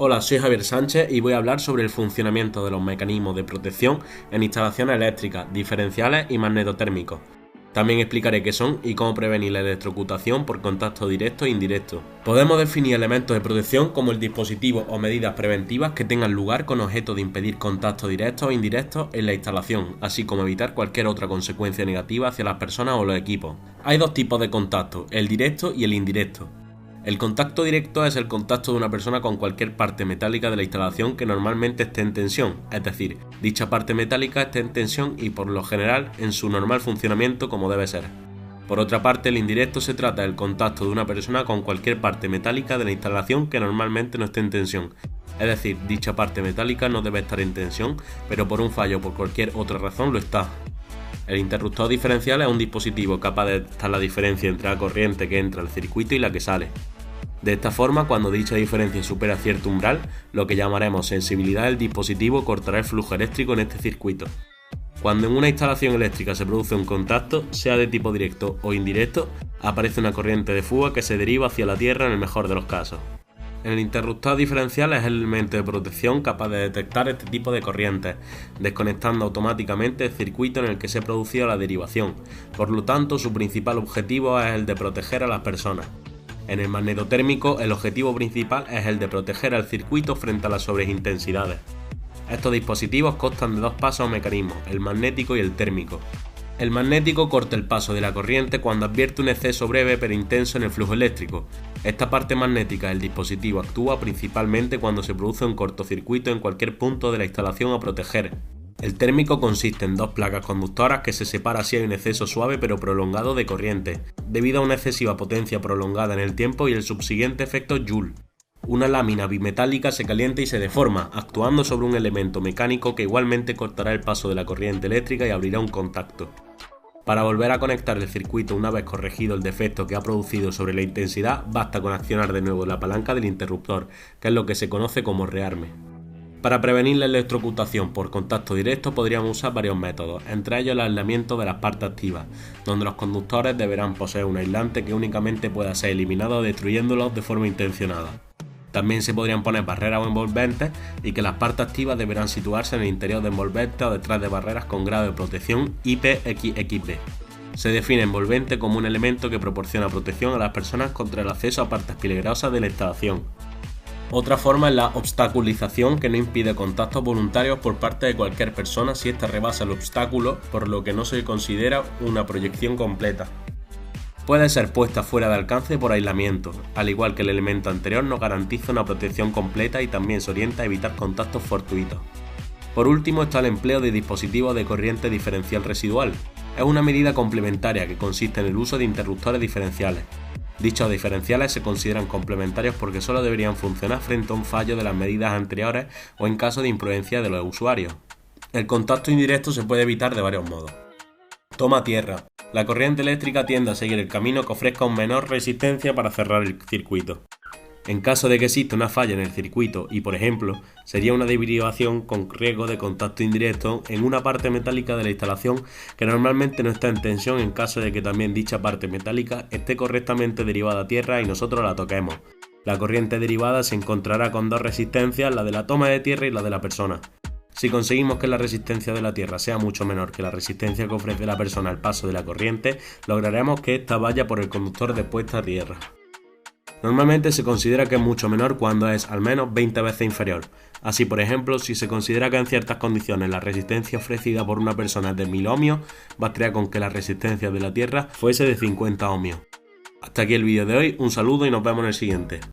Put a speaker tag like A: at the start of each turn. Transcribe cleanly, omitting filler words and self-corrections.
A: Hola, soy Javier Sánchez y voy a hablar sobre el funcionamiento de los mecanismos de protección en instalaciones eléctricas, diferenciales y magnetotérmicos. También explicaré qué son y cómo prevenir la electrocutación por contacto directo e indirecto. Podemos definir elementos de protección como el dispositivo o medidas preventivas que tengan lugar con objeto de impedir contactos directos o indirectos en la instalación, así como evitar cualquier otra consecuencia negativa hacia las personas o los equipos. Hay dos tipos de contacto, el directo y el indirecto. El contacto directo es el contacto de una persona con cualquier parte metálica de la instalación que normalmente esté en tensión, es decir, dicha parte metálica esté en tensión y por lo general en su normal funcionamiento como debe ser. Por otra parte, el indirecto se trata del contacto de una persona con cualquier parte metálica de la instalación que normalmente no esté en tensión, es decir, dicha parte metálica no debe estar en tensión, pero por un fallo o por cualquier otra razón lo está. El interruptor diferencial es un dispositivo capaz de detectar la diferencia entre la corriente que entra al circuito y la que sale. De esta forma, cuando dicha diferencia supera cierto umbral, lo que llamaremos sensibilidad del dispositivo cortará el flujo eléctrico en este circuito. Cuando en una instalación eléctrica se produce un contacto, sea de tipo directo o indirecto, aparece una corriente de fuga que se deriva hacia la Tierra en el mejor de los casos. El interruptor diferencial es el elemento de protección capaz de detectar este tipo de corrientes, desconectando automáticamente el circuito en el que se ha producido la derivación. Por lo tanto, su principal objetivo es el de proteger a las personas. En el magnetotérmico, el objetivo principal es el de proteger al circuito frente a las sobreintensidades. Estos dispositivos constan de dos pasos o mecanismos, el magnético y el térmico. El magnético corta el paso de la corriente cuando advierte un exceso breve pero intenso en el flujo eléctrico. Esta parte magnética del dispositivo actúa principalmente cuando se produce un cortocircuito en cualquier punto de la instalación a proteger. El térmico consiste en dos placas conductoras que se separan si hay un exceso suave pero prolongado de corriente, debido a una excesiva potencia prolongada en el tiempo y el subsiguiente efecto Joule. Una lámina bimetálica se calienta y se deforma, actuando sobre un elemento mecánico que igualmente cortará el paso de la corriente eléctrica y abrirá un contacto. Para volver a conectar el circuito una vez corregido el defecto que ha producido sobre la intensidad, basta con accionar de nuevo la palanca del interruptor, que es lo que se conoce como rearme. Para prevenir la electrocutación por contacto directo podríamos usar varios métodos, entre ellos el aislamiento de las partes activas, donde los conductores deberán poseer un aislante que únicamente pueda ser eliminado destruyéndolos de forma intencionada. También se podrían poner barreras o envolventes y que las partes activas deberán situarse en el interior de envolventes o detrás de barreras con grado de protección IPXXB. Se define envolvente como un elemento que proporciona protección a las personas contra el acceso a partes peligrosas de la instalación. Otra forma es la obstaculización, que no impide contactos voluntarios por parte de cualquier persona si ésta rebasa el obstáculo, por lo que no se considera una proyección completa. Puede ser puesta fuera de alcance por aislamiento, al igual que el elemento anterior no garantiza una protección completa y también se orienta a evitar contactos fortuitos. Por último está el empleo de dispositivos de corriente diferencial residual. Es una medida complementaria que consiste en el uso de interruptores diferenciales. Dichos diferenciales se consideran complementarios porque solo deberían funcionar frente a un fallo de las medidas anteriores o en caso de imprudencia de los usuarios. El contacto indirecto se puede evitar de varios modos. Toma tierra. La corriente eléctrica tiende a seguir el camino que ofrezca una menor resistencia para cerrar el circuito. En caso de que exista una falla en el circuito y, por ejemplo, sería una derivación con riesgo de contacto indirecto en una parte metálica de la instalación que normalmente no está en tensión en caso de que también dicha parte metálica esté correctamente derivada a tierra y nosotros la toquemos. La corriente derivada se encontrará con dos resistencias, la de la toma de tierra y la de la persona. Si conseguimos que la resistencia de la tierra sea mucho menor que la resistencia que ofrece la persona al paso de la corriente, lograremos que ésta vaya por el conductor de puesta a tierra. Normalmente se considera que es mucho menor cuando es al menos 20 veces inferior. Así, por ejemplo, si se considera que en ciertas condiciones la resistencia ofrecida por una persona es de 1000 ohmios, bastaría con que la resistencia de la Tierra fuese de 50 ohmios. Hasta aquí el vídeo de hoy, un saludo y nos vemos en el siguiente.